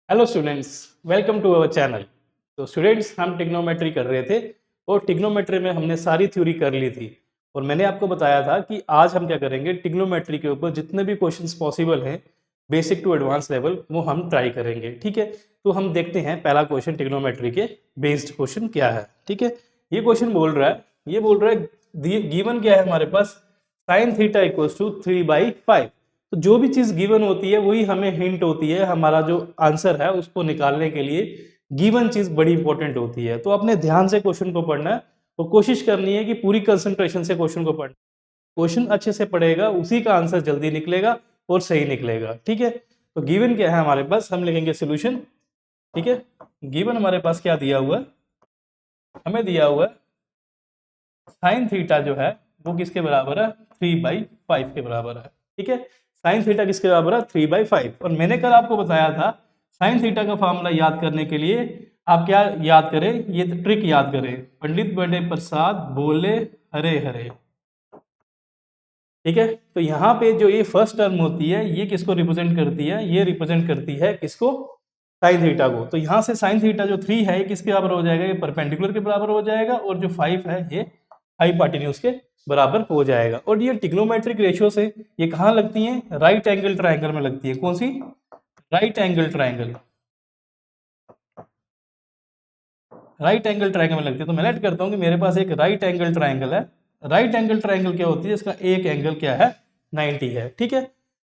Hello students, welcome to our channel. तो students, हम trigonometry कर रहे थे और टिग्नोमेट्री में हमने सारी थ्योरी कर ली थी और मैंने आपको बताया था कि आज हम क्या करेंगे, टिग्नोमेट्री के ऊपर जितने भी क्वेश्चंस पॉसिबल हैं बेसिक टू एडवांस लेवल वो हम ट्राई करेंगे। ठीक है, तो हम देखते हैं पहला क्वेश्चन टिग्नोमेट्री के बेस्ड क्वेश्चन क्या है। ठीक है, ये क्वेश्चन बोल रहा है गिवन क्या है हमारे पास, साइन थीटा इक्वल्स टू 3/5। तो जो भी चीज गिवन होती है वही हमें हिंट होती है, हमारा जो आंसर है उसको निकालने के लिए गिवन चीज बड़ी इंपॉर्टेंट होती है। तो अपने ध्यान से क्वेश्चन को पढ़ना है और कोशिश करनी है कि पूरी कंसंट्रेशन से क्वेश्चन को पढ़ना। क्वेश्चन अच्छे से पढ़ेगा उसी का आंसर जल्दी निकलेगा और सही निकलेगा। ठीक है, तो गिवन क्या है हमारे पास, हम लिखेंगे सोल्यूशन। ठीक है, गिवन हमारे पास क्या दिया हुआ है, हमें दिया हुआ है साइन थीटा जो है वो किसके बराबर है, 3/5 के बराबर है। ठीक है, साइन थीटा किसके बराबर है, 3/5। और मैंने कल आपको बताया था साइन थीटा का फॉर्मूला याद करने के लिए आप क्या याद करें, ये ट्रिक याद करें, पंडित बड़े प्रसाद बोले हरे हरे। ठीक है, तो यहाँ पे जो ये फर्स्ट टर्म होती है ये किसको रिप्रेजेंट करती है, ये रिप्रेजेंट करती है किसको, साइन थीटा को। तो यहाँ से साइन थीटा जो 3 है ये किसके बराबर हो जाएगा, ये परपेंडिकुलर के बराबर हो जाएगा और जो 5 है ये हाइपोटेन्यूज के बराबर हो जाएगा। और ये ट्रिग्नोमेट्रिक रेशियो से ये कहाँ लगती हैं, राइट एंगल ट्राइंगल में लगती है। कौन सी, right angle triangle, right angle triangle में लगती है। तो मैं लेट करता हूँ कि मेरे पास एक राइट एंगल ट्राइंगल है। राइट एंगल ट्राइंगल क्या होती है, इसका एक एंगल क्या है, 90 है। ठीक है,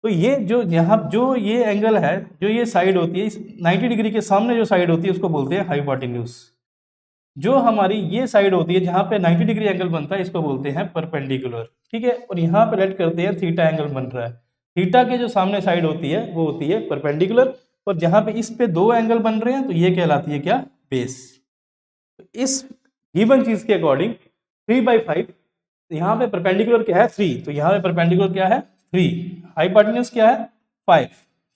तो ये जो यहाँ जो ये एंगल है, जो ये साइड होती है, 90 डिग्री के सामने जो साइड होती है उसको बोलते हैं हाइपोटेन्यूज। जो हमारी ये साइड होती है जहां पे 90 डिग्री एंगल बनता है इसको बोलते हैं परपेंडिकुलर। ठीक है, और यहाँ पे लेट करते हैं थीटा एंगल बन रहा है, थीटा के जो सामने साइड होती है वो होती है परपेंडिकुलर। और जहां पे इस पे दो एंगल बन रहे हैं तो ये कहलाती है क्या, बेस। तो इस गिवन चीज के अकॉर्डिंग 3/5, यहाँ पे परपेंडिकुलर क्या है 3, तो यहाँ पे परपेंडिकुलर क्या है 3, हाइपोटेन्यूज क्या है 5।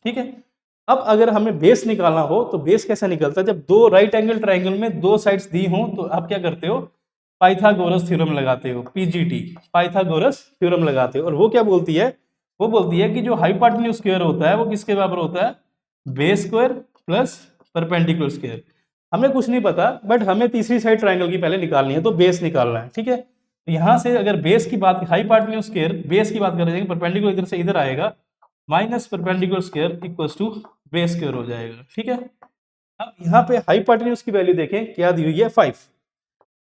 ठीक है, अब अगर हमें बेस निकालना हो तो बेस कैसे निकलता है, जब दो राइट एंगल ट्राइंगल में दो साइड्स दी हो तो आप क्या करते हो, पाइथागोरस थ्योरम लगाते हो, पीजीटी, पाइथागोरस थ्योरम लगाते हो। और वो क्या बोलती है, वो बोलती है कि जो हाइपोटेन्यूज स्क्वायर होता है वो किसके बराबर होता है, base square plus perpendicular square. हमें कुछ नहीं पता बट हमें तीसरी साइड ट्राइंगल की पहले निकालनी है, तो बेस निकालना है। ठीक है, तो यहाँ से अगर बेस की बात, हाइपोटेन्यूज स्क्वायर बेस की बात करेंगे, परपेंडिकुलर इधर से इधर आएगा, minus perpendicular square equals to base square हो जाएगा। ठीक है, अब यहाँ पे हाइपोटेन्यूज की वैल्यू देखें क्या दी हुई है 5,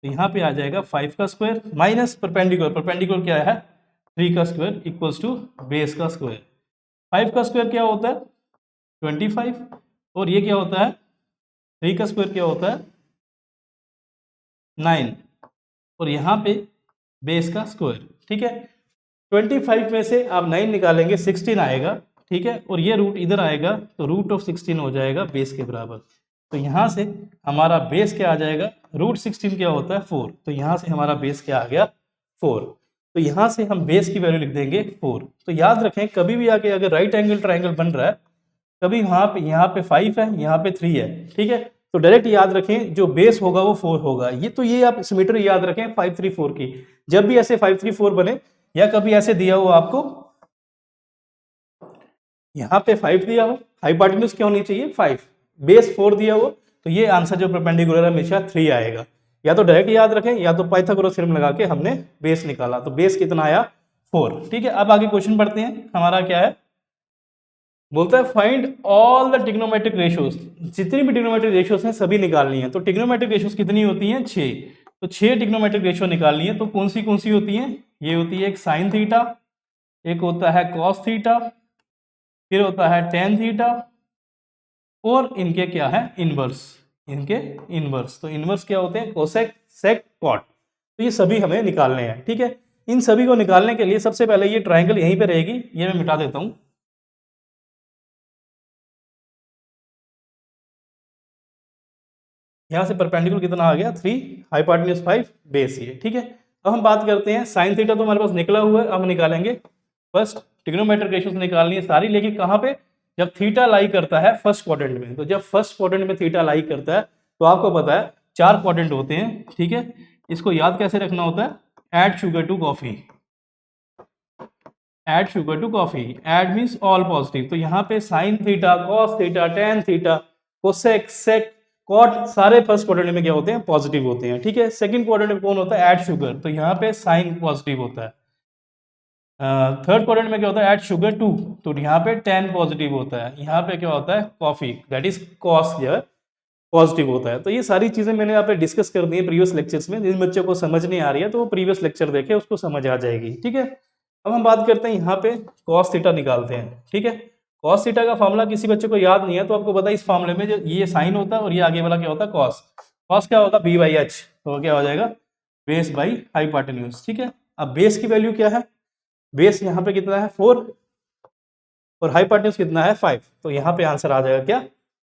तो यहाँ पे आ जाएगा 5 का स्क्वायर माइनस परपेंडिकुलर, परपेंडिकुलर क्या है 3 का स्क्वायर इक्वल्स टू बेस का स्क्वायर। 5 का स्क्वायर क्या होता है 25, और ये क्या होता है 3 का स्क्वायर क्या होता है 9, और यहाँ पे बेस का स्क्वायर। ठीक है, 25 में से आप 9 निकालेंगे 16 आएगा। ठीक है, और ये रूट इधर आएगा तो रूट ऑफ 16 हो जाएगा बेस के बराबर। तो यहाँ से हमारा बेस क्या आ जाएगा, रूट 16 क्या होता है 4, तो यहाँ से हमारा बेस क्या आ गया 4। तो यहाँ से हम बेस की वैल्यू लिख देंगे 4। तो याद रखें कभी भी आके अगर राइट एंगल ट्राइंगल बन रहा है, कभी यहाँ पे 5 है यहाँ पे 3 है। ठीक है, तो डायरेक्ट याद रखें जो बेस होगा वो 4 होगा। ये तो ये आप सिमेट्री याद रखें 5 3 4 की, जब भी ऐसे 5 3 4 बने या कभी ऐसे दिया हो आपको, यहाँ पे 5 दिया हो, हाइपोटेन्यूज क्या होनी चाहिए 5, बेस 4 दिया हो, तो ये आंसर जो परपेंडिकुलर है हमेशा 3 आएगा। या तो डायरेक्ट याद रखें या तो पाइथागोरस थ्योरम लगा के हमने बेस निकाला, तो बेस कितना आया 4। ठीक है, अब आगे क्वेश्चन पढ़ते हैं, हमारा क्या है, बोलता है find all the trigonometric ratios, जितनी भी ट्रिग्नोमेट्रिक रेशियोज हैं सभी निकालनी है। तो ट्रिग्नोमेट्रिक रेशियोज कितनी होती हैं 6, तो 6 ट्रिग्नोमेट्रिक रेशियो निकालनी है। तो कौन सी होती हैं, ये होती है एक साइन थीटा, एक होता है कॉस थीटा, फिर होता है टेन थीटा, और इनके क्या है इनवर्स, इनके इनवर्स। तो इनवर्स क्या होते हैं, कोसेक सेक कॉट। तो ये सभी हमें निकालने हैं। ठीक है, इन सभी को निकालने के लिए सबसे पहले ये ट्राइंगल यहीं पे रहेगी, ये मैं मिटा देता हूं। यहाँ से परपेंडिकुलर कितना आ गया 3, हाइपोटेन्यूज 5, बेस ये। ठीक है, अब हम बात करते हैं साइन थीटा, तो हमारे पास निकला हुआ है, अब हम निकालेंगे फर्स्ट ट्रिग्नोमेट्रिक रेशियोज निकालनी है सारी, लेकिन कहाँ पे, जब थीटा लाई करता है फर्स्ट क्वाड्रेंट में। तो जब फर्स्ट क्वाड्रेंट में थीटा लाई करता है तो आपको पता है 4 क्वाड्रेंट होते हैं। ठीक है, इसको याद कैसे रखना होता है, add sugar to coffee, add sugar to coffee, add means all positive. तो यहाँ पे sine theta, cos theta, tan theta, cosec, sec, cot सारे फर्स्ट क्वाड्रेंट में क्या होते हैं, पॉजिटिव होते हैं। ठीक है, सेकंड क्वाड्रेंट में कौन होता है, ऐड शुगर, तो यहाँ पे साइन पॉजिटिव होता है। थर्ड क्वाड्रेंट में क्या होता है, ऐड शुगर टू, तो यहाँ पे टेन पॉजिटिव होता है। यहाँ पे क्या होता है, coffee, that is cos here positive होता है। तो ये सारी चीजें मैंने यहाँ पे डिस्कस कर दी है प्रीवियस लेक्चर्स में। जिन बच्चों को समझ नहीं आ रही है तो वो प्रीवियस लेक्चर देखे, उसको समझ आ जाएगी। ठीक है, अब हम बात करते हैं यहाँ पे कॉस थीटा निकालते हैं। ठीक है, कॉस थीटा का फॉर्मूला किसी बच्चे को याद नहीं है तो आपको पता है इस फॉर्मूले में जो ये साइन होता है और ये आगे वाला क्या होता है, कॉस। कॉस क्या होगा, बी बाई एच, तो क्या हो जाएगा, बेस बाई हाइपोटेन्यूज। ठीक है, अब बेस की वैल्यू क्या है, बेस यहाँ पे कितना है 4 और हाइपोटेन्यूज कितना है 5, तो यहाँ पे आंसर आ जाएगा क्या,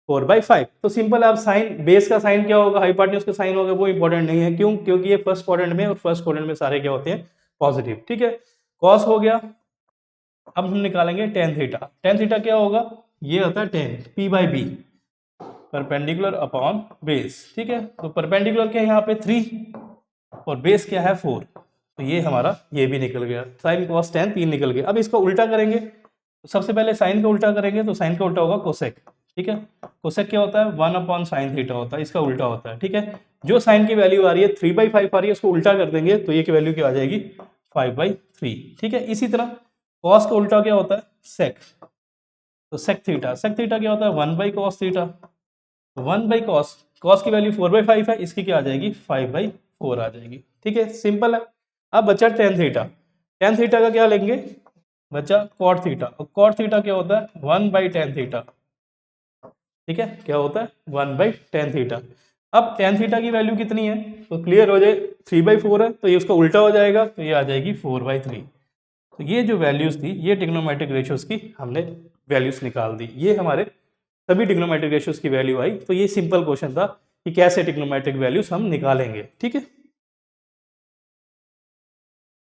4/5। तो सिंपल है। अब साइन, बेस का साइन क्या होगा, हाइपोटेन्यूज का साइन होगा, वो इंपॉर्टेंट नहीं है। क्यों, क्योंकि ये फर्स्ट क्वाड्रेंट में और फर्स्ट क्वाड्रेंट में सारे क्या होते हैं, पॉजिटिव। ठीक है, कॉस हो गया। अब हम निकालेंगे टेन थीटा। टेन थीटा क्या होगा, ये होता है tan P by B, perpendicular upon base. ठीक है, तो परपेंडिकुलर क्या है यहाँ पे 3 और बेस क्या है 4, तो ये हमारा ये भी निकल गया। साइन कॉस टेन 3 निकल गए। अब इसको उल्टा करेंगे, तो सबसे पहले साइन का उल्टा करेंगे, तो साइन का उल्टा होगा कोसेक। ठीक है, कोसेक क्या होता है, 1/sin थीटा होता है, इसका उल्टा होता है। ठीक है, जो साइन की वैल्यू आ रही है 3/5 आ रही है, उसको उल्टा कर देंगे तो ये की वैल्यू क्या आ जाएगी, 5/3। ठीक है, इसी तरह कॉस का उल्टा क्या होता है, सेक, तो सेक थीटा, सेक थीटा क्या होता है, 1/cos थीटा, 1/cos, कॉस की वैल्यू 4/5 है, इसकी क्या आ जाएगी, 5/4 आ जाएगी। ठीक है, सिंपल है। अब बचा टेन थीटा। टेन थीटा का क्या लेंगे, बचा कॉट थीटा, और कॉट थीटा क्या होता है, 1/tan थीटा। ठीक है, क्या होता है, 1/tan थीटा। अब tan थीटा की वैल्यू कितनी है, तो क्लियर हो जाए, 3/4 है, तो ये उसका उल्टा हो जाएगा, तो ये आ जाएगी 4/3। तो ये जो वैल्यूज थी, ये ट्रिग्नोमेट्रिक रेशियोज की हमने वैल्यूज निकाल दी। ये हमारे सभी ट्रिग्नोमेट्रिक रेशियोज की वैल्यू आई। तो ये सिंपल क्वेश्चन था कि कैसे ट्रिग्नोमेट्रिक वैल्यूज हम निकालेंगे। ठीक है,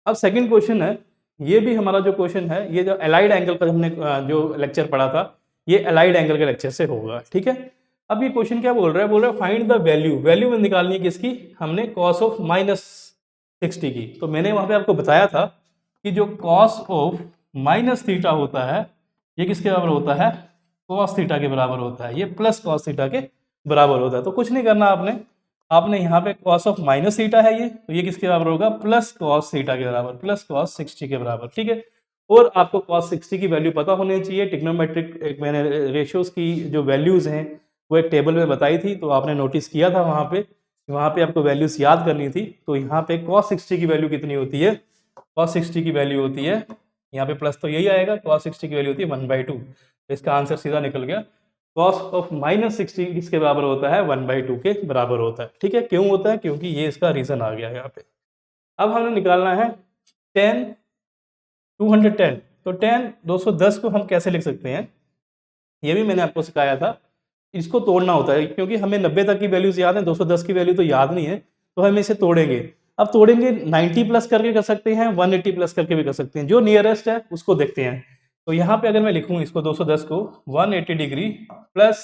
अब सेकंड क्वेश्चन है, ये भी हमारा जो क्वेश्चन है, ये जो अलाइड एंगल का हमने जो लेक्चर पढ़ा था, ये अलाइड एंगल के लेक्चर से होगा। ठीक है, अब ये क्वेश्चन क्या बोल रहा है, बोल रहा है फाइंड द वैल्यू, वैल्यू में निकालनी है किसकी, हमने कॉस ऑफ -60 की। तो मैंने वहां पे आपको बताया था कि जो कॉस ऑफ -थीटा होता है, ये किसके बराबर होता है, कॉस थीटा के बराबर होता है। ये प्लस कॉस थीटा के बराबर होता है। तो कुछ नहीं करना आपने, आपने यहाँ पे कॉस ऑफ -थीटा है ये, तो ये किसके बराबर होगा, प्लस कॉस थीटा के बराबर, प्लस कॉस 60 के बराबर। ठीक है, और आपको कॉस 60 की वैल्यू पता होनी चाहिए। ट्रिग्नोमेट्रिक एक मैंने रेशियोज की जो वैल्यूज हैं वो एक टेबल में बताई थी, तो आपने नोटिस किया था वहाँ पे आपको वैल्यूज याद करनी थी। तो यहाँ पे कॉस 60 की वैल्यू कितनी होती है, कॉस 60 की वैल्यू होती है, यहाँ पे प्लस तो यही आएगा, कॉस 60 की वैल्यू होती है 1/2। तो इसका आंसर सीधा निकल गया, कॉस ऑफ -60 किसके बराबर होता है, 1/2 के बराबर होता है। ठीक है, क्यों होता है, क्योंकि ये इसका रीजन आ गया यहाँ पे। अब हमें निकालना है 10 210, तो 10 210 को हम कैसे लिख सकते हैं, ये भी मैंने आपको सिखाया था। इसको तोड़ना होता है, क्योंकि हमें 90 तक की वैल्यूज याद है, 210 की वैल्यू तो याद नहीं है, तो हम इसे तोड़ेंगे। अब तोड़ेंगे 90 प्लस करके कर सकते हैं, 180 प्लस करके भी कर सकते हैं, जो नियरेस्ट है उसको देखते हैं। तो यहाँ पे अगर मैं लिखूँ इसको 210 को 180 डिग्री प्लस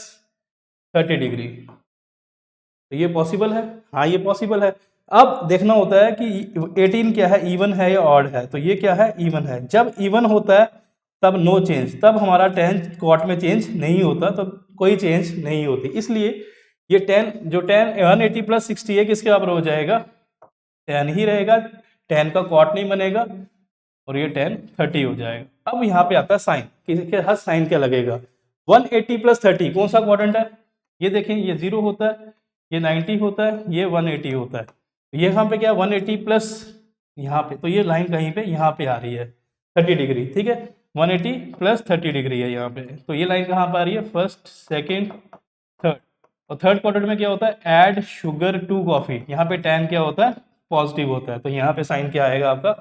30 डिग्री, तो ये पॉसिबल है, हाँ ये पॉसिबल है। अब देखना होता है कि 18 क्या है, इवन है या ऑड है, तो ये क्या है, इवन है। जब इवन होता है तब नो चेंज, तब हमारा टेन कॉट में चेंज नहीं होता, तो कोई चेंज नहीं होती। इसलिए ये 10 जो 180 प्लस 60 है, किसके बराबर हो जाएगा, 10 ही रहेगा, 10 का कॉट नहीं बनेगा, और ये 10 30 हो जाएगा। अब यहाँ पे आता है साइन, किसके हर साइन क्या लगेगा, 180 प्लस 30 कौन सा क्वाड्रेंट है, ये देखें, ये 0 होता है, ये 90 होता है, ये 180 होता है। ये यहाँ पे क्या 180 प्लस यहाँ पे, तो ये लाइन कहीं पे यहाँ पे आ रही है 30 डिग्री। ठीक है, 180 प्लस 30 डिग्री है यहाँ पे, तो ये लाइन कहाँ पे आ रही है, फर्स्ट सेकेंड थर्ड। और थर्ड क्वाड्रेंट में क्या होता है, ऐड शुगर टू कॉफी, यहाँ पे tan क्या होता है, पॉजिटिव होता है, तो यहाँ पे साइन क्या आएगा आपका,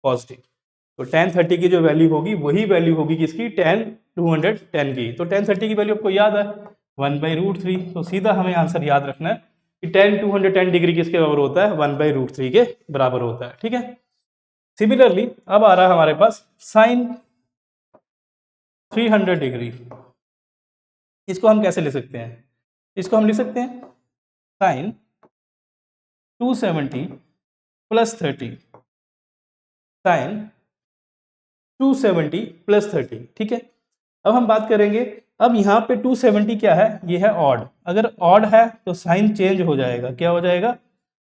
पॉजिटिव। तो tan 30 की जो वैल्यू होगी वही वैल्यू होगी किसकी, tan 210 की। तो tan 30 की वैल्यू आपको याद है 1/√3, तो सीधा हमें आंसर याद रखना है कि tan 210 डिग्री किसके बराबर होता है, 1/√3 के बराबर होता है। ठीक है, सिमिलरली अब आ रहा है हमारे पास साइन 300 डिग्री, इसको हम कैसे ले सकते हैं, इसको हम लिख सकते हैं साइन 270 प्लस 30, साइन 270 प्लस 30। ठीक है, अब हम बात करेंगे, अब यहाँ पे 270 क्या है, ये है ऑड। अगर ऑड है तो साइन चेंज हो जाएगा, क्या हो जाएगा,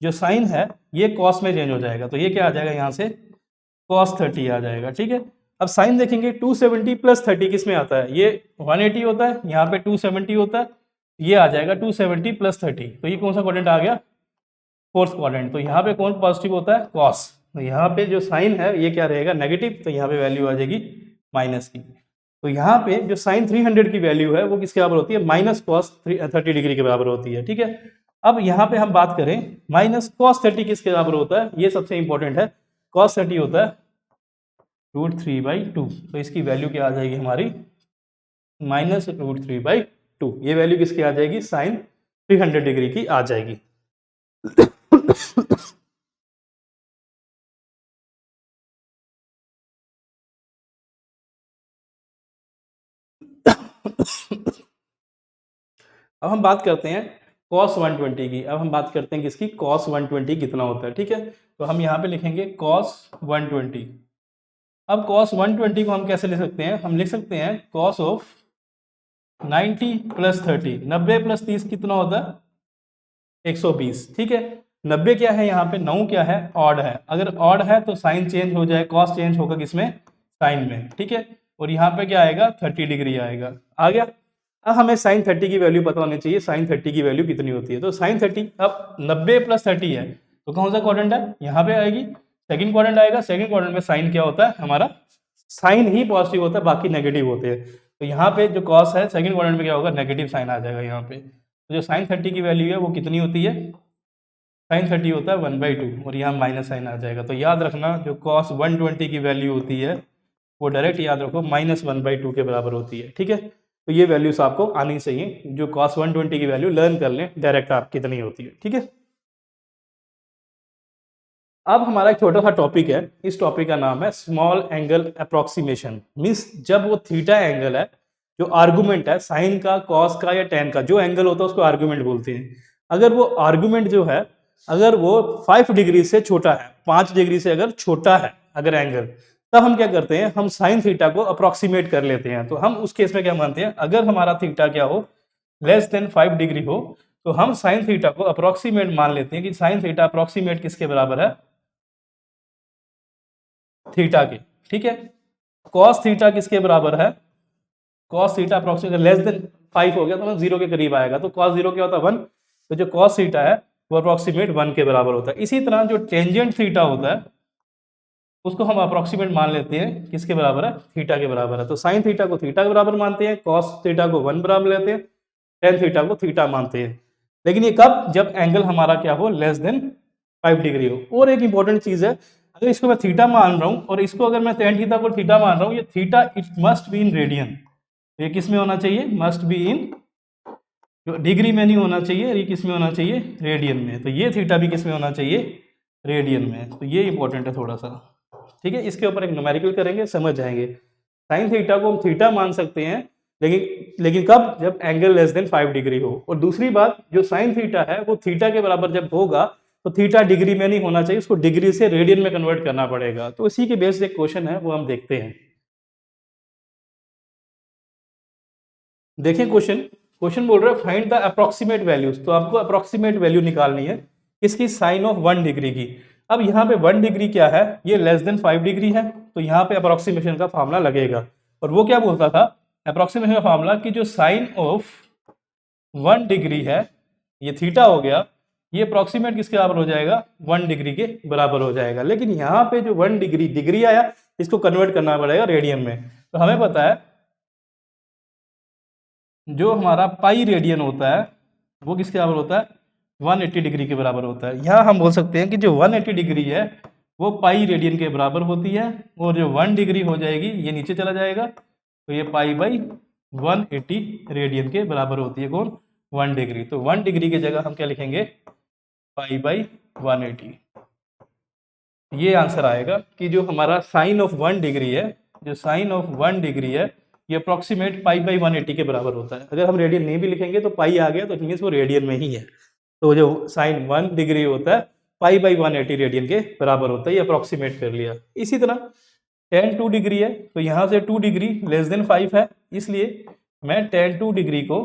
जो साइन है ये कॉस में चेंज हो जाएगा, तो ये क्या आ जाएगा यहाँ से cos 30 आ जाएगा। ठीक है, अब साइन देखेंगे 270 प्लस 30 किस में आता है, ये 180 होता है, यहाँ पे 270 होता है, ये आ जाएगा 270 प्लस 30, तो ये कौन सा क्वाड्रेंट आ गया, फोर्थ क्वाड्रेंट। तो यहाँ पे कौन पॉजिटिव होता है, कॉस, तो यहाँ पे जो साइन है ये क्या रहेगा, नेगेटिव, तो यहाँ पे वैल्यू आ जाएगी माइनस की। तो यहाँ पे जो साइन 300 की वैल्यू है वो किसके बराबर होती है, माइनस कॉस 30 डिग्री के बराबर होती है। ठीक है, अब यहाँ पे हम बात करें माइनस कॉस 30 किसके बराबर होता है, ये सबसे इंपॉर्टेंट है, कॉस 30 होता है √3/2, तो इसकी वैल्यू क्या आ जाएगी हमारी, माइनस √3/2, ये वैल्यू किसकी आ जाएगी, साइन 300 डिग्री की आ जाएगी। अब हम बात करते हैं cos 120 की, अब हम बात करते हैं किसकी, cos 120 कितना होता है। ठीक है, तो हम यहाँ पे लिखेंगे cos 120। अब cos 120 को हम कैसे लिख सकते हैं, हम लिख सकते हैं cos ऑफ 90 प्लस 30, 90 प्लस 30 कितना होता है 120। ठीक है, 90 क्या है यहाँ पे, 9 क्या है, ऑड है, अगर ऑड है तो साइन चेंज हो जाए, कॉस चेंज होगा किसमें, साइन में। ठीक है, और यहाँ पे क्या आएगा 30 डिग्री आएगा, आ गया। अब हमें साइन 30 की वैल्यू पता होनी चाहिए, साइन 30 की वैल्यू कितनी होती है, तो साइन 30, अब 90 प्लस 30 है तो कौन सा क्वाड्रेंट है, यहाँ पे आएगी, सेकंड क्वाड्रेंट आएगा। सेकंड क्वाड्रेंट में साइन क्या होता है हमारा, साइन ही पॉजिटिव होता है, बाकी नेगेटिव होते हैं, तो यहाँ पे जो कॉस है सेकंड क्वाड्रेंट में क्या होगा, नेगेटिव साइन आ जाएगा यहाँ पे। तो जो साइन 30 की वैल्यू है वो कितनी होती है, साइन 30 होता है 1/2, और यहाँ माइनस साइन आ जाएगा। तो याद रखना जो कॉस 120 की वैल्यू होती है वो डायरेक्ट याद रखो -1/2 के बराबर होती है। ठीक है, तो ये वैल्यूज आपको आनी चाहिए, जो cos 120 की वैल्यू लर्न कर लें डायरेक्ट आप कितनी होती है। ठीक है, अब हमारा एक छोटा सा टॉपिक है, इस टॉपिक का नाम है स्मॉल एंगल अप्रोक्सीमेशन। मीन्स जब वो थीटा एंगल है, जो आर्गुमेंट है साइन का, कॉस का या टेन का, जो एंगल होता है उसको आर्गुमेंट बोलते हैं। अगर वो आर्गुमेंट जो है, अगर वो 5 डिग्री से छोटा है, 5 डिग्री से अगर छोटा है अगर एंगल, तब हम क्या करते हैं, हम साइन थीटा को अप्रोक्सीमेट कर लेते हैं। तो हम उस केस में क्या मानते हैं, अगर हमारा थीटा क्या हो, लेस देन 5 डिग्री हो, तो हम साइन थीटा को अप्रोक्सीमेट मान लेते हैं कि साइन थीटा अप्रोक्सीमेट किसके बराबर है, थीटा के। ठीक है, कॉस थीटा किसके बराबर है, cos theta approximate less than 5 हो गया तो 0 के करीब आएगा, तो कॉस 0 क्या होता है 1, तो जो कॉस थीटा है वो अप्रोक्सीमेट 1 के बराबर होता है। इसी तरह जो टेंजेंट थीटा होता है उसको हम अप्रोक्सीमेट मान लेते हैं किसके बराबर है, थीटा के बराबर है। तो साइन थीटा को थीटा के बराबर मानते हैं, कॉस थीटा को 1 बराबर लेते हैं, टेन थीटा को थीटा मानते हैं। लेकिन ये कब, जब एंगल हमारा क्या हो, लेस देन 5 डिग्री हो। और एक इंपॉर्टेंट चीज है, अगर इसको मैं थीटा मान रहा हूँ और इसको अगर मैं टेन थीटा को थीटा मान रहा हूँ, ये theta it must be in radian, ये किस में होना चाहिए, मस्ट बी इन, जो डिग्री में नहीं होना चाहिए, ये किस में होना चाहिए, रेडियन में। तो ये थीटा भी किस में होना चाहिए, रेडियन में। तो ये इंपॉर्टेंट है थोड़ा सा। ठीक है, इसके ऊपर एक न्यूमेरिकल करेंगे, समझ जाएंगे। साइन थीटा को हम थीटा मान सकते हैं, लेकिन कब, जब एंगल लेस देन 5 डिग्री हो। और दूसरी बात, जो साइन थीटा है वो थीटा के बराबर जब होगा तो थीटा डिग्री में नहीं होना चाहिए, उसको डिग्री से रेडियन में कन्वर्ट करना पड़ेगा। तो इसी के बेस एक क्वेश्चन है वो हम देखते हैं। देखिए क्वेश्चन, क्वेश्चन बोल रहा है फाइंड द अप्रोक्सीमेट वैल्यूज, तो आपको अप्रोक्सीमेट वैल्यू निकालनी है किसकी, साइन ऑफ 1 डिग्री की। अब यहाँ पे 1 डिग्री क्या है, ये लेस देन 5 डिग्री है, तो यहाँ पे अप्रोक्सीमेशन का फार्मूला लगेगा। और वो क्या बोलता था अप्रोक्सीमेशन का फार्मूला, कि जो साइन ऑफ 1 डिग्री है, ये थीटा हो गया, ये अप्रोक्सीमेट किसके बराबर हो जाएगा, 1 डिग्री के बराबर हो जाएगा। लेकिन यहाँ पे जो 1 डिग्री डिग्री आया, इसको कन्वर्ट करना पड़ेगा रेडियन में। तो हमें पता है जो हमारा पाई रेडियन होता है वो किसके बराबर होता है, 180 डिग्री के बराबर होता है। यहाँ हम बोल सकते हैं कि जो 180 डिग्री है वो पाई रेडियन के बराबर होती है, और जो 1 डिग्री हो जाएगी ये नीचे चला जाएगा, तो ये पाई बाई 180 रेडियन के बराबर होती है कौन, 1 डिग्री। तो 1 डिग्री की जगह हम क्या लिखेंगे, पाई बाई 180। ये आंसर आएगा कि जो हमारा साइन ऑफ 1 डिग्री है, जो साइन ऑफ 1 डिग्री है, ये अप्रोक्सीमेट पाई बाई 180 के बराबर होता है। अगर हम रेडियन नहीं भी लिखेंगे तो पाई आ गया, तो इट मीन्स वो रेडियन में ही है। तो जो साइन 1 डिग्री होता है पाई बाई 180 रेडियन के बराबर होता है, ये अप्रोक्सीमेट कर लिया। इसी तरह tan 2 डिग्री है, तो यहाँ से 2 डिग्री लेस देन 5 है, इसलिए मैं tan 2 डिग्री को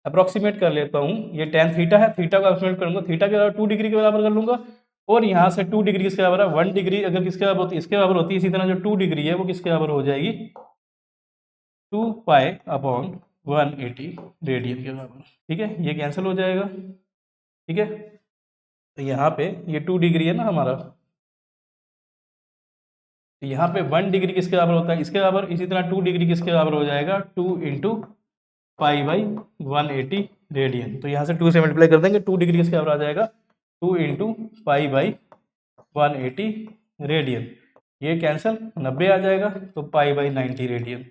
अप्रोक्सीमेट कर लेता हूँ। ये tan थीटा है, थीटा को अप्रोक्सीमेट करूँगा, थीटा के बराबर 2 डिग्री के बराबर कर लूँगा, और यहाँ से 2 डिग्री किसके बराबर है, 1 डिग्री अगर किसके बराबर होती है, इसके बराबर होती है। इसी तरह जो 2 डिग्री है वो किसके बराबर हो जाएगी, 2 पाई अपॉन 180 रेडियन के बराबर। ठीक है, ये कैंसिल हो जाएगा। ठीक है, तो यहाँ पे ये 2 डिग्री है ना हमारा, तो यहाँ पे 1 डिग्री किसके बराबर होता है, इसके बराबर। इसी तरह 2 डिग्री किसके बराबर हो जाएगा, 2 इंटू पाई बाई 180 रेडियन। तो यहाँ से 2 से मल्टीप्लाई कर देंगे, 2 डिग्री किसके बराबर आ जाएगा, 2 इंटू पाई बाई 180 रेडियन। ये कैंसिल, 90 आ जाएगा, तो पाई बाई 90 रेडियन।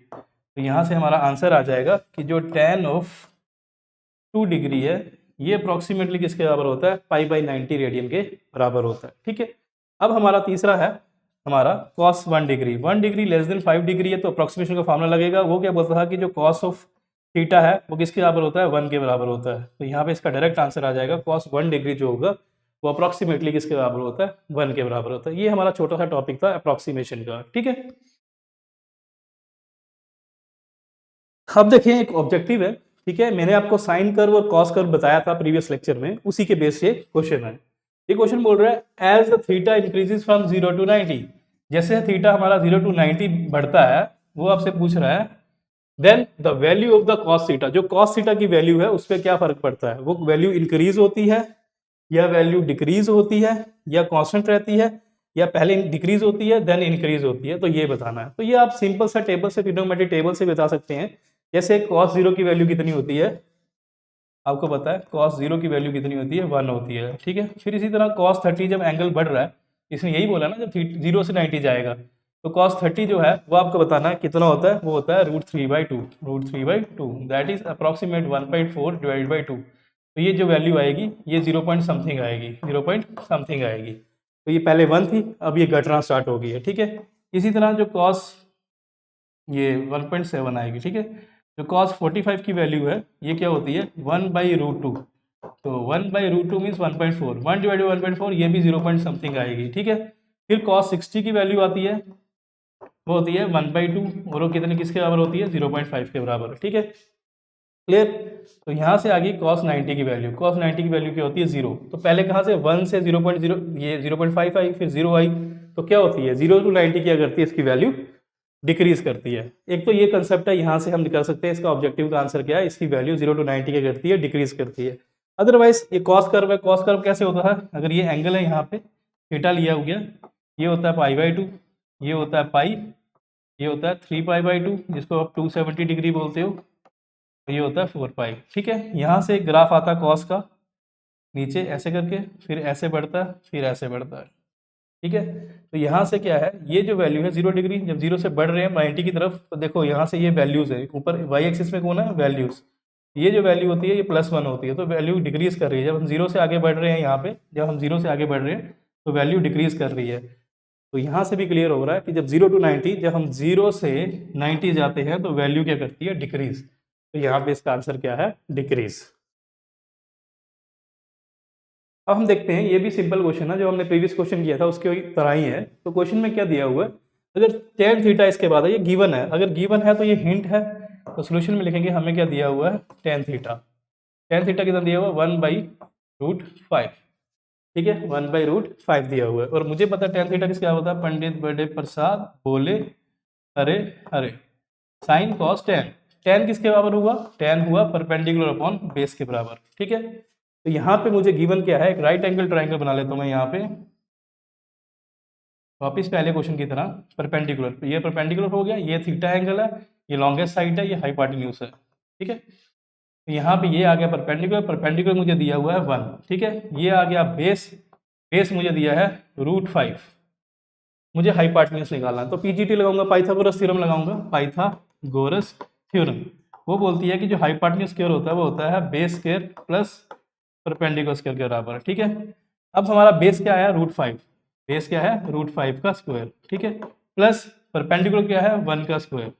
तो यहाँ से हमारा आंसर आ जाएगा कि जो tan ऑफ 2 डिग्री है ये अप्रॉक्सीमेटली किसके बराबर होता है, पाई बाई 90 रेडियन के बराबर होता है। ठीक है, अब हमारा तीसरा है हमारा cos 1 degree. 1 degree less than 5 degree है, तो अप्रॉक्सीमेशन का फॉर्मूला लगेगा। वो क्या बोलता था कि जो cos ऑफ थीटा है वो किसके बराबर होता है, 1 के बराबर होता है। तो यहाँ पे इसका डायरेक्ट आंसर आ जाएगा, cos 1 डिग्री जो होगा वो अप्रॉक्सीमेटली किसके बराबर होता है, 1 के बराबर होता है। ये हमारा छोटा सा टॉपिक था अप्रॉक्सीमेशन का। ठीक है, अब देखिए एक ऑब्जेक्टिव है। ठीक है, मैंने आपको साइन कर्व और कॉस कर्व बताया था प्रीवियस लेक्चर में, उसी के बेस से क्वेश्चन है। ये क्वेश्चन बोल रहा है as the theta increases from 0 to 90, जैसे थीटा हमारा 0 टू 90 बढ़ता है, वो आपसे पूछ रहा है then the value of the cos theta, जो कॉस थीटा की वैल्यू है उस पर क्या फर्क पड़ता है, वो वैल्यू इंक्रीज होती है या वैल्यू डिक्रीज होती है या कांस्टेंट रहती है या पहले डिक्रीज होती है देन इंक्रीज होती है, तो ये बताना है। तो ये आप सिंपल सा टेबल से, ट्रिग्नोमेट्रिक टेबल से बता सकते हैं। जैसे cos 0 की वैल्यू कितनी होती है, आपको पता है cos 0 की वैल्यू कितनी होती है, 1 होती है। ठीक है, फिर इसी तरह cos 30 जब एंगल बढ़ रहा है, इसने यही बोला ना जब 0 से 90 जाएगा, तो cos 30 जो है वो आपको बताना है कितना होता है, वो होता है √3/2, √3/2 that is approximate 1.4 divide by 2। तो ये जो वैल्यू आएगी ये 0 पॉइंट समथिंग आएगी, 0 पॉइंट समथिंग आएगी। तो ये पहले 1 थी, अब ये घटना स्टार्ट हो गई है। ठीक है, इसी तरह जो cos ये 1.7 आएगी। ठीक है, जो cos 45 की वैल्यू है ये क्या होती है, 1/√2, तो 1/√2 मीन्स 1.4, 1 डिवाइड बाई 1.4 ये भी 0 पॉइंट समथिंग आएगी। ठीक है, फिर cos 60 की वैल्यू आती है, वो होती है 1/2, और वो कितने किसके बराबर होती है, 0.5 के बराबर। ठीक है, क्लियर। तो यहाँ से आ गई cos 90 की वैल्यू, cos 90 की वैल्यू क्या होती है, 0। तो पहले कहाँ से 1 से 0.0 ये 0.5 आई, फिर 0 आई, तो क्या होती है 0 to 90 क्या करती है, इसकी वैल्यू डिक्रीज करती है। एक तो ये कंसेप्ट है, यहाँ से हम निकाल सकते हैं इसका ऑब्जेक्टिव का आंसर क्या है, इसकी वैल्यू 0 to 90 क्या करती है, डिक्रीज करती है। अदरवाइज ये कॉस कर्व है, कॉस कर्व कैसे होता है, अगर ये एंगल है यहाँ पे थीटा लिया हो गया, ये होता है π/2, ये होता है पाई, ये होता है 3π/2 जिसको आप 270 डिग्री बोलते हो, ये होता है 4π। ठीक है, यहाँ से एक ग्राफ आता है कॉस का, नीचे ऐसे करके, फिर ऐसे बढ़ता है, फिर ऐसे बढ़ता है। ठीक है, तो यहाँ से क्या है, ये जो वैल्यू है 0 डिग्री, जब 0 से बढ़ रहे हैं 90 की तरफ, तो देखो यहाँ से ये वैल्यूज है, ऊपर वाई एक्सिस में कौन है, वैल्यूज, ये जो वैल्यू होती है ये +1 होती है, तो वैल्यू डिक्रीज कर रही है। जब हम 0 से आगे बढ़ रहे हैं, यहाँ पे जब हम 0 से आगे बढ़ रहे हैं तो वैल्यू डिक्रीज कर रही है। तो यहाँ से भी क्लियर हो रहा है कि जब 0 to 90, जब हम 0 से 90 जाते हैं तो वैल्यू क्या करती है, डिक्रीज। तो यहाँ पे इसका आंसर क्या है, डिक्रीज। अब हम देखते हैं, ये भी सिंपल क्वेश्चन है, जो हमने प्रीवियस क्वेश्चन किया था उसके तरह ही है। तो क्वेश्चन में क्या दिया हुआ है, अगर tan थीटा इसके बाद है, ये गिवन है, अगर गिवन है तो ये हिंट है, तो सोल्यूशन में लिखेंगे हमें क्या दिया हुआ है, tan थीटा। tan थीटा कितना दिया हुआ है, 1/√5। ठीक है, 1/√5 दिया हुआ है, और मुझे पता है tan थीटा किसका होता है, पंडित बड़े प्रसाद बोले Hare Hare sine cos tan। tan किसके बराबर हुआ, tan हुआ परपेंडिकुलर अपॉन बेस के बराबर। ठीक है, तो यहाँ पे मुझे गिवन क्या है, एक राइट एंगल ट्राइंगल बना लेता हूँ मैं यहाँ पे, वापिस पहले क्वेश्चन की तरह परपेंडिकुलर, ये परपेंडिकुलर हो गया, ये थीटा एंगल है, ये लॉन्गेस्ट साइड है, ये हाइपोटेन्यूज है। ठीक है, तो यहाँ पे ये आ गया परपेंडिकुलर, परपेंडिकुलर मुझे दिया हुआ है 1। ठीक है, ये आ गया बेस, बेस मुझे दिया है √5, मुझे हाइपोटेन्यूज निकालना है, तो पीजीटी लगाऊंगा, पाइथागोरस थ्योरम लगाऊंगा, पाइथागोरस थ्योरम। वो बोलती है कि जो हाइपोटेन्यूज स्क्वायर होता है वो होता है base square plus perpendicular square के बराबर। ठीक है, अब हमारा बेस क्या है, √5, बेस क्या है, √5 का स्क्वायर। ठीक है, प्लस परपेंडिकुलर क्या है, 1 का स्क्वायर,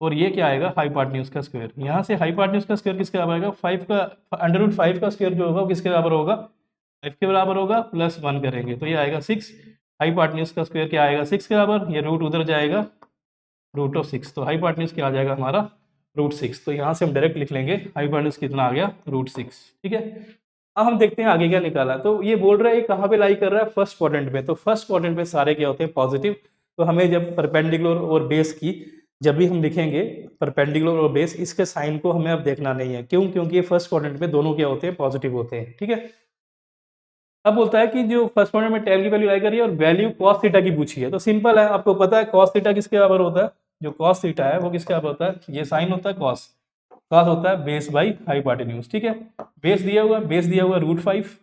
और ये क्या आएगा, हाइपोटेन्यूज का स्क्वायर। यहाँ से हाइपोटेन्यूज का स्क्वायर किसके बराबर आएगा, 5 का √5 का स्क्वायर जो होगा वो किसके बराबर होगा, 5 के बराबर होगा, +1 करेंगे तो ये आएगा 6। हाइपोटेन्यूज का स्क्वायर क्या आएगा 6 के बराबर, ये रूट उधर जाएगा √6, तो हाइपोटेन्यूज क्या आ जाएगा हमारा √6। तो यहाँ से हम डायरेक्ट लिख लेंगे हाइपोटेन्यूज कितना आ गया √6। ठीक है, अब हम देखते हैं आगे क्या निकाला। तो ये बोल रहा है कहाँ पे लाई कर रहा है, फर्स्ट क्वाड्रेंट में। तो फर्स्ट क्वाड्रेंट में सारे क्या होते हैं पॉजिटिव। तो हमें जब परपेंडिकुलर और बेस की जब भी हम लिखेंगे परपेंडिकुलर और बेस, इसके साइन को हमें अब देखना नहीं है। क्यों? क्योंकि ये फर्स्ट क्वाड्रेंट में दोनों क्या होते हैं पॉजिटिव होते हैं। ठीक है, अब बोलता है कि जो फर्स्ट क्वाड्रेंट में टेन की वैल्यू लाई करी है और वैल्यू कॉस थीटा की पूछी है। तो सिंपल है, आपको पता है कॉस थीटा किसके बराबर होता है, जो कॉस थीटा है वो किसके बराबर होता है, ये साइन होता है कॉस, कॉस होता है बेस बाई हाइपोटेन्यूज। ठीक है, बेस दिया हुआ √5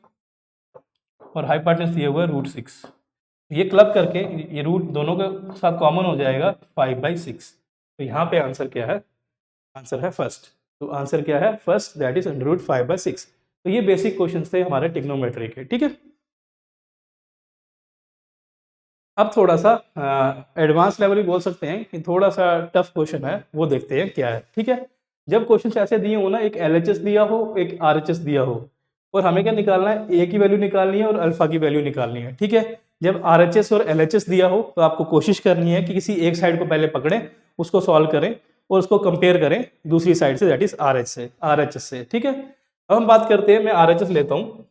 और हाइपोटेन्यूज दिया हुआ है √6। ये क्लब करके ये रूट दोनों के साथ कॉमन हो जाएगा 5/6। तो यहाँ पे आंसर क्या है, आंसर है फर्स्ट। तो आंसर क्या है फर्स्ट, दैट इज √5/6। तो ये बेसिक क्वेश्चन थे हमारे ट्रिग्नोमेट्री के। ठीक है, अब थोड़ा सा एडवांस लेवल भी बोल सकते हैं कि थोड़ा सा टफ क्वेश्चन है, वो देखते हैं क्या है। ठीक है, जब क्वेश्चन ऐसे दिए हो ना, एक LHS दिया हो एक RHS दिया हो, और हमें क्या निकालना है, ए की वैल्यू निकालनी है और अल्फा की वैल्यू निकालनी है। ठीक है, जब RHS और LHS दिया हो तो आपको कोशिश करनी है कि किसी एक साइड को पहले पकड़ें, उसको सॉल्व करें और उसको कंपेयर करें दूसरी साइड से, दैट इज RHS से। ठीक है, अब हम बात करते हैं, मैं RHS लेता हूँ।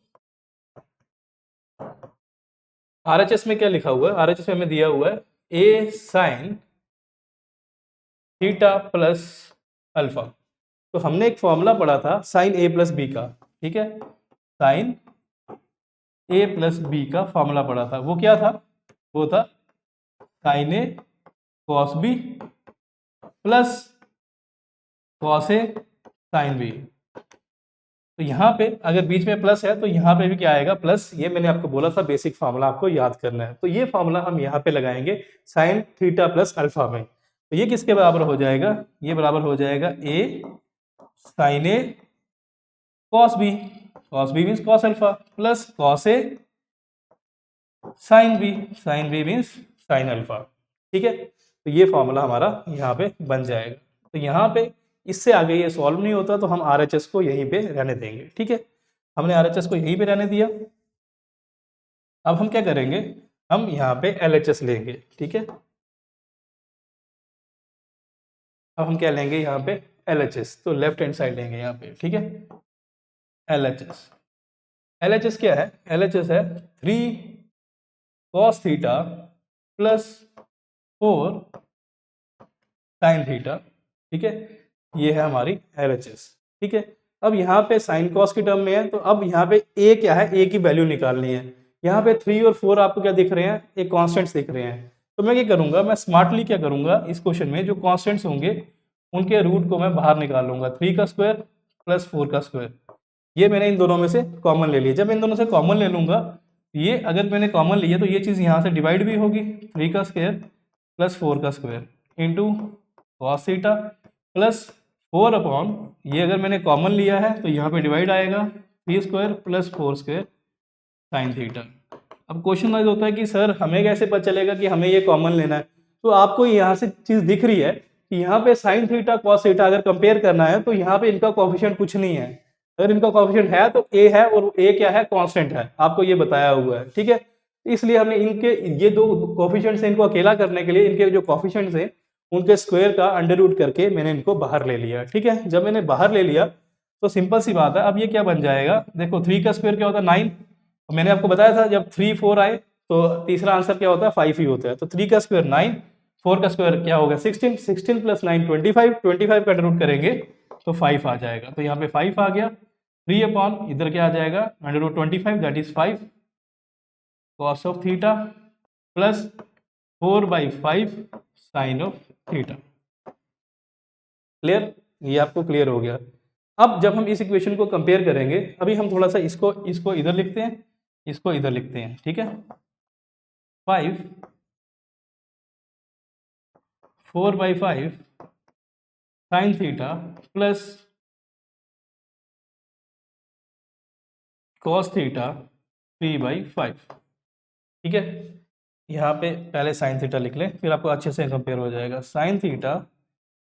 RHS में क्या लिखा हुआ है, RHS में हमें दिया हुआ है a sin theta plus alpha. तो हमने एक फॉर्मूला पढ़ा था साइन a प्लस बी का। ठीक है, साइन a प्लस बी का फॉर्मूला पढ़ा था, वो क्या था, वो था sine a cos b plus cos a sine b। तो यहाँ पे अगर बीच में प्लस है तो यहाँ पे भी क्या आएगा प्लस। ये मैंने आपको बोला था बेसिक फार्मूला आपको याद करना है। तो ये फार्मूला हम यहाँ पे लगाएंगे साइन थीटा प्लस अल्फा में। तो ये किसके बराबर हो जाएगा, ये बराबर हो जाएगा a sine a cos b means cos alpha plus cos a sine b means sine alpha. ठीक है, तो ये फॉर्मूला हमारा यहाँ पे बन जाएगा। तो यहाँ पे इससे आगे ये सॉल्व नहीं होता तो हम RHS को यहीं पे रहने देंगे। ठीक है, हमने RHS को यहीं पे रहने दिया। अब हम क्या करेंगे, हम यहाँ पे LHS लेंगे। ठीक है, अब हम क्या लेंगे यहाँ पे LHS, तो लेफ्ट हैंड साइड लेंगे यहाँ पे। ठीक है, LHS क्या है, LHS है 3 cos theta plus 4 sine theta. ठीक है, ये है हमारी LHS। ठीक है, अब यहाँ पे साइन कॉस की टर्म में है, तो अब यहाँ पे a क्या है, a की वैल्यू निकालनी है। यहाँ पे 3 और 4 आपको क्या दिख रहे हैं, एक कॉन्स्टेंट्स दिख रहे हैं। तो मैं क्या करूंगा, मैं स्मार्टली क्या करूंगा, इस क्वेश्चन में जो कॉन्स्टेंट्स होंगे उनके रूट को मैं बाहर निकाल लूंगा, 3 का स्क्वायर प्लस 4 का स्क्वायर। ये मैंने इन दोनों में से कॉमन ले लिया। जब इन दोनों से कॉमन ले लूंगा, ये अगर मैंने कॉमन लिया तो ये चीज़ यहाँ से डिवाइड भी होगी, 3 का स्क्वायर प्लस 4 का square into cos theta plus 4 upon, ये अगर मैंने कॉमन लिया है तो यहाँ पे डिवाइड आएगा 3 square plus 4 square sine theta. अब क्वेश्चन वाइज होता है कि सर हमें कैसे पता चलेगा कि हमें ये कॉमन लेना है। तो आपको यहाँ से चीज़ दिख रही है कि यहाँ पे साइन थीटा कॉस थीटा अगर कंपेयर करना है तो यहाँ पे इनका कोफिशिएंट कुछ नहीं है। अगर इनका कोफिशिएंट है तो a है, और a क्या है, कांस्टेंट है, आपको ये बताया हुआ है। ठीक है, इसलिए हमने इनके ये दो कोफिशिएंट्स हैं, इनको अकेला करने के लिए इनके जो कोफिशिएंट्स हैं उनके स्क्वायर का अंडर रूट करके मैंने इनको बाहर ले लिया। ठीक है, जब मैंने बाहर ले लिया तो सिंपल सी बात है, अब ये क्या बन जाएगा, देखो 3 का स्क्वायर क्या होता है 9। मैंने आपको बताया था जब 3 4 आए तो तीसरा आंसर क्या होता है 5 ही होता है। तो 3 का स्क्वायर 9, 4 का स्क्वायर क्या होगा 16, 16 प्लस 9 25, 25 का अंडर रूट करेंगे तो 5 आ जाएगा। तो यहाँ पे 5 आ गया, 3 अपॉन इधर क्या आ जाएगा under root 25, that is 5 cos of theta plus 4/5 sine of theta. Clear, ये आपको क्लियर हो गया। अब जब हम इस इक्वेशन को कंपेयर करेंगे, अभी हम थोड़ा सा इसको इधर लिखते हैं, इसको इधर लिखते हैं। ठीक है, 5 4/5 sine theta plus cos theta 3/5। ठीक है, यहाँ पे पहले साइन थीटा लिख लें, फिर आपको अच्छे से कंपेयर हो जाएगा, साइन थीटा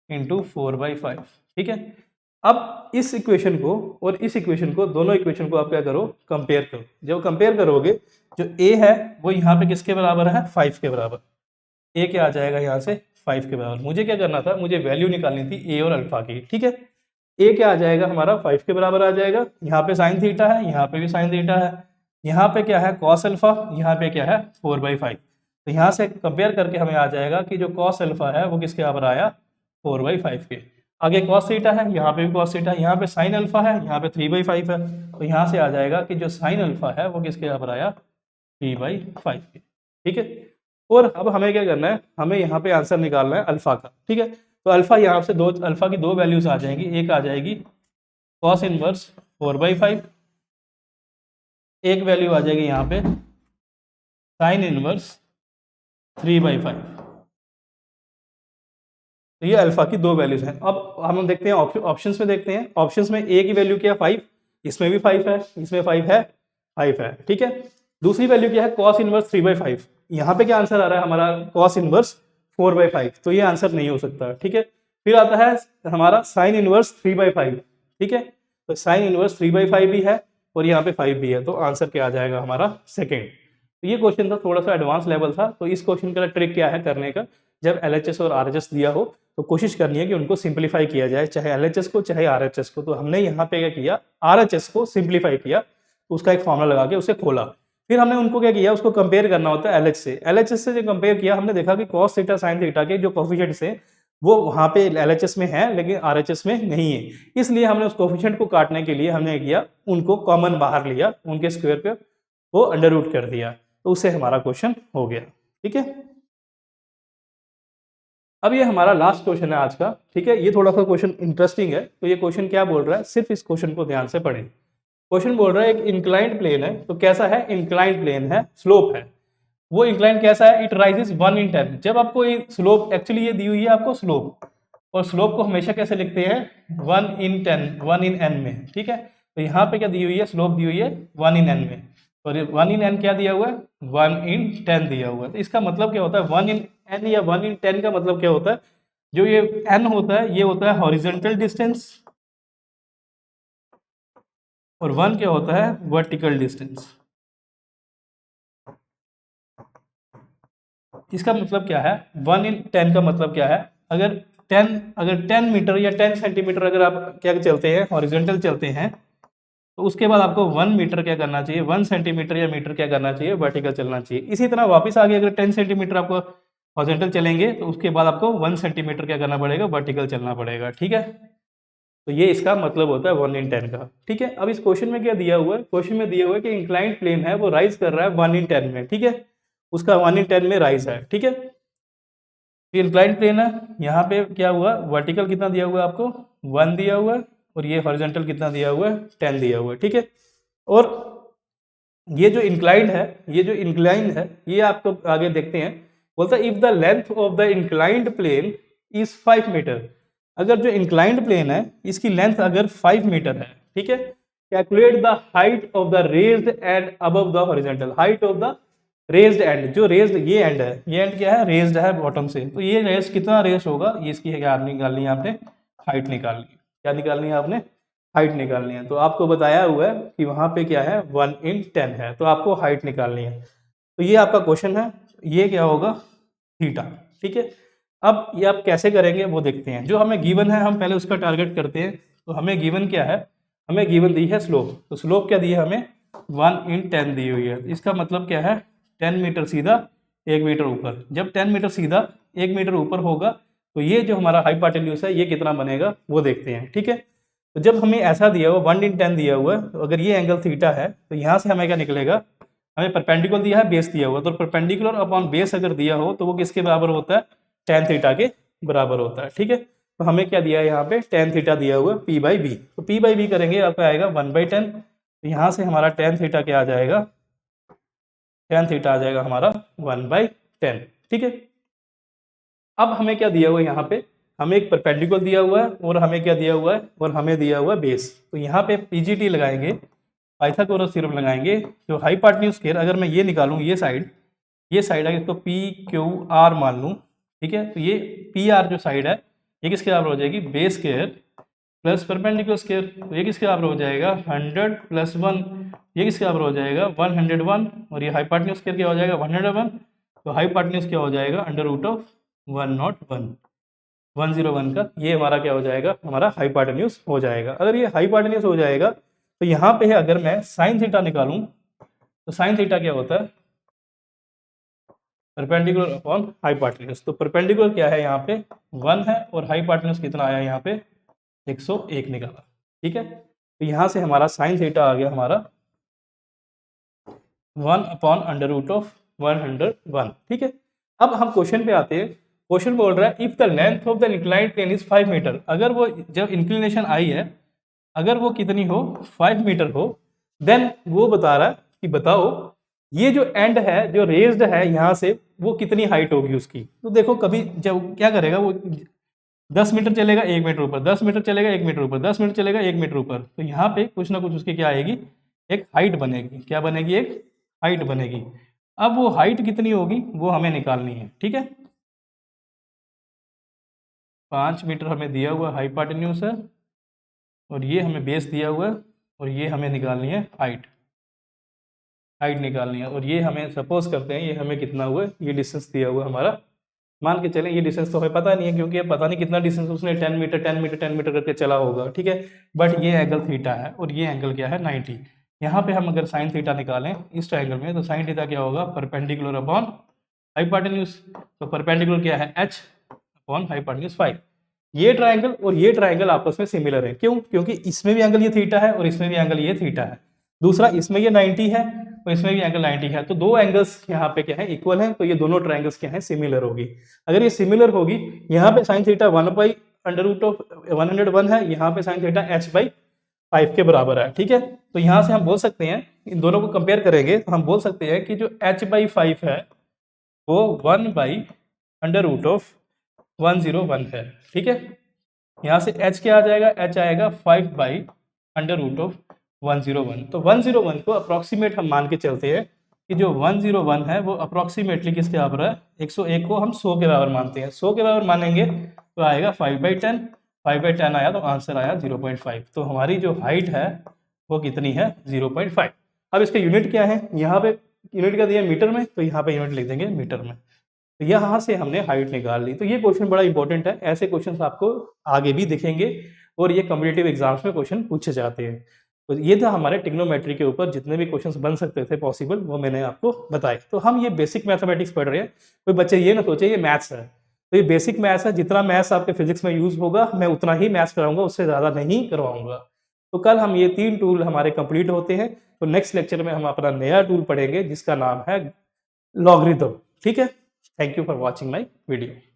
इंटू 4/5। ठीक है, अब इस इक्वेशन को और इस इक्वेशन को, दोनों इक्वेशन को आप क्या करो, कंपेयर करो। जब कंपेयर करोगे, जो ए है वो यहाँ पे किसके बराबर है, 5 के बराबर। ए क्या आ जाएगा यहाँ से, 5 के बराबर। मुझे क्या करना था, मुझे वैल्यू निकालनी थी ए और अल्फा की, ठीक है। ए क्या आ जाएगा हमारा, 5 के बराबर आ जाएगा। यहाँ पे साइन थीटा है, यहाँ पे भी साइन थीटा है, यहाँ पे क्या है कॉस अल्फा, यहाँ पे क्या है 4/5। तो यहाँ से कंपेयर करके हमें आ जाएगा कि जो कॉस अल्फा है वो किसके बराबर आया, 4/5 के। आगे कॉस थीटा है, यहाँ पे भी कॉस थीटा है, यहाँ पे साइन अल्फा है, यहाँ पे 3/5 है। तो यहाँ से आ जाएगा कि जो साइन अल्फा है वो किसके बराबर आया, 3/5 के, ठीक है। और अब हमें क्या करना है, हमें यहाँ पे आंसर निकालना है अल्फा का, ठीक है। तो अल्फा यहाँ से दो, अल्फा की दो वैल्यूज आ जाएंगी। एक आ जाएगी कॉस इनवर्स 4/5, एक वैल्यू आ जाएगी यहाँ पे साइन इनवर्स 3/5। तो ये अल्फा की दो वैल्यूज हैं। अब हम देखते हैं ऑप्शंस में, देखते हैं ऑप्शंस में ए की वैल्यू क्या है 5, इसमें भी 5 है, इसमें 5 है, 5 है, ठीक है। दूसरी वैल्यू क्या है कॉस इनवर्स 3/5। यहाँ पे क्या आंसर आ रहा है हमारा, कॉस इनवर्स 4/5। तो ये आंसर नहीं हो सकता, ठीक है। फिर आता है हमारा साइन इनवर्स 3/5, ठीक है। तो साइन इनवर्स 3/5 भी है और यहाँ पे 5 भी है, तो आंसर क्या आ जाएगा हमारा, सेकेंड। तो ये क्वेश्चन था, थोड़ा सा एडवांस लेवल था। तो इस क्वेश्चन का ट्रिक क्या है करने का, जब LHS और RHS दिया हो तो कोशिश करनी है कि उनको सिंप्लीफाई किया जाए, चाहे LHS को चाहे RHS को। तो हमने यहाँ पे क्या किया, RHS को सिंप्लीफाई किया, तो उसका एक फॉर्मूला लगा के उसे खोला। फिर हमने उनको क्या किया, उसको कंपेयर करना होता है LH से। LHS से जो कंपेयर किया, हमने देखा कि कॉस थीटा साइन थीटा के जो कोफिशिएंट्स हैं वो वहाँ पे LHS में है लेकिन RHS में नहीं है। इसलिए हमने उस कोफिशिएंट को काटने के लिए हमने किया, उनको कॉमन बाहर लिया, उनके स्क्वायर पे वो अंडर रूट कर दिया, तो उससे हमारा क्वेश्चन हो गया, ठीक है। अब ये हमारा लास्ट क्वेश्चन है आज का, ठीक है। ये थोड़ा सा क्वेश्चन इंटरेस्टिंग है। तो ये क्वेश्चन क्या बोल रहा है, सिर्फ इस क्वेश्चन को ध्यान से पढ़ें। क्वेश्चन बोल रहा है एक इंक्लाइंड प्लेन है। तो कैसा है, इंक्लाइंड प्लेन है, स्लोप है। वो इंक्लाइंड कैसा है, इट राइजेस 1 in 10। जब आपको ये स्लोप, एक्चुअली ये दी हुई है आपको स्लोप, और स्लोप को हमेशा कैसे लिखते हैं, 1 in 10, 1 in n में, ठीक है। तो यहाँ पे क्या दी हुई है, स्लोप दी हुई है 1 in n में, और 1 in n क्या दिया हुआ है, 1 in 10 दिया हुआ है। तो इसका मतलब क्या होता है, 1 in n या 1 in 10 का मतलब क्या होता है, जो ये n होता है ये होता है हॉरिजॉन्टल डिस्टेंस, और 1 क्या होता है, वर्टिकल डिस्टेंस। इसका मतलब क्या है, 1 in 10 का मतलब क्या है, अगर 10 मीटर या 10 सेंटीमीटर अगर आप क्या चलते हैं, हॉरिजॉन्टल चलते हैं, तो उसके बाद आपको 1 मीटर क्या करना चाहिए, 1 सेंटीमीटर या मीटर क्या करना चाहिए, वर्टिकल चलना चाहिए। इसी तरह वापस आगे अगर 10 सेंटीमीटर आपको हॉरिजॉन्टल चलेंगे, तो उसके बाद आपको 1 सेंटीमीटर क्या करना पड़ेगा, वर्टिकल चलना पड़ेगा, ठीक है। तो ये इसका मतलब होता है 1 in 10 का, ठीक है। अब इस क्वेश्चन में क्या दिया हुआ है, क्वेश्चन में दिया हुआ है कि इंक्लाइंड प्लेन है वो राइज कर रहा है 1 in 10 में, ठीक है। उसका 1 in 10 में राइज है, ठीक है। इंक्लाइंड प्लेन है, यहाँ पे क्या हुआ, वर्टिकल कितना दिया हुआ है आपको, 1 दिया हुआ है, और ये हॉरिजॉन्टल कितना दिया हुआ है, 10 दिया हुआ है, ठीक है। और ये जो इंक्लाइंड है, ये जो इंक्लाइंड है, ये आपको आगे देखते हैं, बोलता है if the length of the inclined plane is 5 metre. अगर जो इंक्लाइंड प्लेन है इसकी लेंथ अगर 5 मीटर है, ठीक है, calculate the height of the raised and above the horizontal. Height of the raised and, जो रेज्ड ये एंड है, ये एंड क्या है, रेज्ड है बॉटम से, तो ये रेस कितना रेस होगा, ये इसकी क्या निकालनी है आपने, हाइट निकालनी है। क्या निकालनी है आपने, हाइट निकालनी है। तो आपको बताया हुआ है कि वहां पे क्या है, 1 in 10 है, तो आपको हाइट निकालनी है। तो ये आपका क्वेश्चन है, ये क्या होगा, थीटा, ठीक है। अब ये आप कैसे करेंगे वो देखते हैं। जो हमें गिवन है हम पहले उसका टारगेट करते हैं। तो हमें गिवन क्या है, हमें गिवन दी है स्लोप। तो स्लोप क्या दी है हमें, 1 in 10 दी हुई है। इसका मतलब क्या है, 10 मीटर सीधा 1 मीटर ऊपर। जब 10 मीटर सीधा 1 मीटर ऊपर होगा तो ये जो हमारा हाइपोटेन्यूज है ये कितना बनेगा वो देखते हैं, ठीक है। तो जब हमें ऐसा दिया हुआ 1 in 10 दिया हुआ है, तो अगर ये एंगल थीटा है तो यहाँ से हमें क्या निकलेगा, हमें परपेंडिकुलर दिया है, बेस दिया हुआ, तो परपेंडिकुलर अपॉन बेस अगर दिया हो तो वो किसके बराबर होता है, tan थीटा के बराबर होता है, ठीक है। तो हमें क्या दिया है यहाँ पे, tan थीटा दिया हुआ है p/b। तो p/b करेंगे आपका आएगा 1/10। तो यहाँ से हमारा tan थीटा क्या आ जाएगा, tan थीटा आ जाएगा हमारा 1/10, ठीक है। अब हमें क्या दिया हुआ है, यहाँ पे हमें एक परपेंडिकुलर दिया हुआ है और हमें क्या दिया हुआ है, और हमें दिया हुआ है बेस। तो यहाँ पे पीजीटी लगाएंगे, पाइथागोरस थ्योरम लगाएंगे। जो हाइपोटेन्यूज स्क्वायर, अगर मैं ये निकालूं, ये साइड अगर इसको पी क्यू आर मान लूं, ठीक है, तो ये पी आर जो साइड है ये किसके बराबर हो जाएगी, base square plus perpendicular square, तो ये किसके बराबर हो जाएगा 100 प्लस 1, ये किसके बराबर हो जाएगा 101, और ये हाइपोटेन्यूज स्क्वायर क्या हो जाएगा 101, तो हाइपोटेन्यूज क्या हो जाएगा अंडर रूट ऑफ 101, 101 का ये हमारा क्या हो जाएगा हमारा हाइपोटेन्यूज हो जाएगा। अगर ये हाइपोटेन्यूज हो जाएगा तो यहाँ पे है अगर मैं साइन थीटा निकालूं तो साइन थीटा क्या होता है परपेंडिकुलर अपॉन हाइपोटेन्यूज, तो परपेंडिकुलर क्या है यहाँ पे 1 है और हाइपोटेन्यूज कितना आया यहाँ पे 101 निकाला। ठीक है, तो यहाँ से हमारा साइन थीटा आ गया हमारा 1 अपॉन अंडर रूट ऑफ 101। ठीक है, अब हम क्वेश्चन पे आते हैं। क्वेश्चन बोल रहा है if the length of the inclined plane is 5 metre, अगर वो जब इंक्लिनेशन आई है अगर वो कितनी हो 5 मीटर हो, देन वो बता रहा है कि बताओ ये जो एंड है जो रेज्ड है यहाँ से वो कितनी हाइट होगी उसकी। तो देखो कभी जब क्या करेगा वो 10 मीटर चलेगा 1 मीटर ऊपर, 10 मीटर चलेगा 1 मीटर ऊपर, 10 मीटर चलेगा 1 मीटर ऊपर, तो यहाँ पे कुछ ना कुछ उसकी क्या आएगी एक हाइट बनेगी। क्या बनेगी एक हाइट बनेगी। अब वो हाइट कितनी होगी वो हमें निकालनी है। ठीक है, 5 मीटर हमें दिया हुआ हाइपोटेन्यूज है और ये हमें बेस दिया हुआ है और ये हमें निकालनी है हाइट निकालनी है। और ये हमें सपोज करते हैं ये हमें कितना हुआ है ये डिस्टेंस दिया हुआ है हमारा, मान के चलें ये डिस्टेंस तो हमें पता नहीं है क्योंकि ये पता नहीं कितना डिस्टेंस उसने 10 मीटर 10 मीटर 10 मीटर करके चला होगा। ठीक है, बट ये एंगल थीटा है और ये एंगल क्या है 90। यहाँ पे हम अगर साइन थीटा निकालें इस ट्रायंगल में तो साइन थीटा क्या होगा परपेंडिकुलर अपॉन हाइपोटेन्यूज, तो परपेंडिकुलर क्या है h अपॉन हाइपोटेन्यूज 5। ये ट्रायंगल और ये ट्रायंगल आपस में सिमिलर है, क्यों? क्योंकि इसमें भी एंगल ये थीटा है और इसमें भी एंगल ये थीटा है। दूसरा इसमें ये 90 है और इसमें भी एंगल 90 है, तो दो एंगल्स यहाँ पे क्या है इक्वल हैं, तो ये दोनों ट्रायंगल्स क्या है सिमिलर होगी। अगर ये सिमिलर होगी यहाँ पे sine theta 1 by under root of 101 है, यहाँ पे साइन थीटा h बाई 5 के बराबर है। ठीक है, तो यहाँ से हम बोल सकते हैं इन दोनों को कंपेयर करेंगे तो हम बोल सकते हैं कि जो h बाई 5 है वो 1 बाई अंडर रूट ऑफ 101 है। ठीक है, यहाँ से h क्या आ जाएगा h आएगा 5 बाई अंडर रूट ऑफ 101। तो 101 को अप्रॉक्सीमेट हम मान के चलते हैं कि जो 101 है वो अप्रॉक्सीमेटली किसके बराबर है 101 को हम 100 के बराबर मानते हैं। 100 के बराबर मानेंगे तो आएगा 5/10, 5/10 आया तो आंसर आया 0.5। तो हमारी जो हाइट है वो कितनी है 0.5। अब इसका यूनिट क्या है, यहाँ पे यूनिट का दिया मीटर में तो यहाँ पे यूनिट लिख देंगे मीटर में। तो यहाँ से हमने हाइट निकाल ली। तो ये क्वेश्चन बड़ा इंपॉर्टेंट है, ऐसे क्वेश्चन आपको आगे भी दिखेंगे और ये कॉम्पिटिटिव एग्जाम्स में क्वेश्चन पूछे जाते हैं। तो ये था हमारे ट्रिग्नोमेट्री के ऊपर जितने भी क्वेश्चंस बन सकते थे पॉसिबल वो मैंने आपको बताए। तो हम ये बेसिक मैथमेटिक्स पढ़ रहे हैं, कोई बच्चे ये ना सोचे ये मैथ्स है, तो ये बेसिक मैथ्स है। जितना मैथ्स आपके फिजिक्स में यूज होगा मैं उतना ही मैथ्स कराऊंगा, उससे ज़्यादा नहीं करवाऊंगा। तो कल हम ये 3 टूल हमारे कंप्लीट होते हैं, तो नेक्स्ट लेक्चर में हम अपना नया टूल पढ़ेंगे जिसका नाम है लॉगरिथम। ठीक है, thank you for watching my video.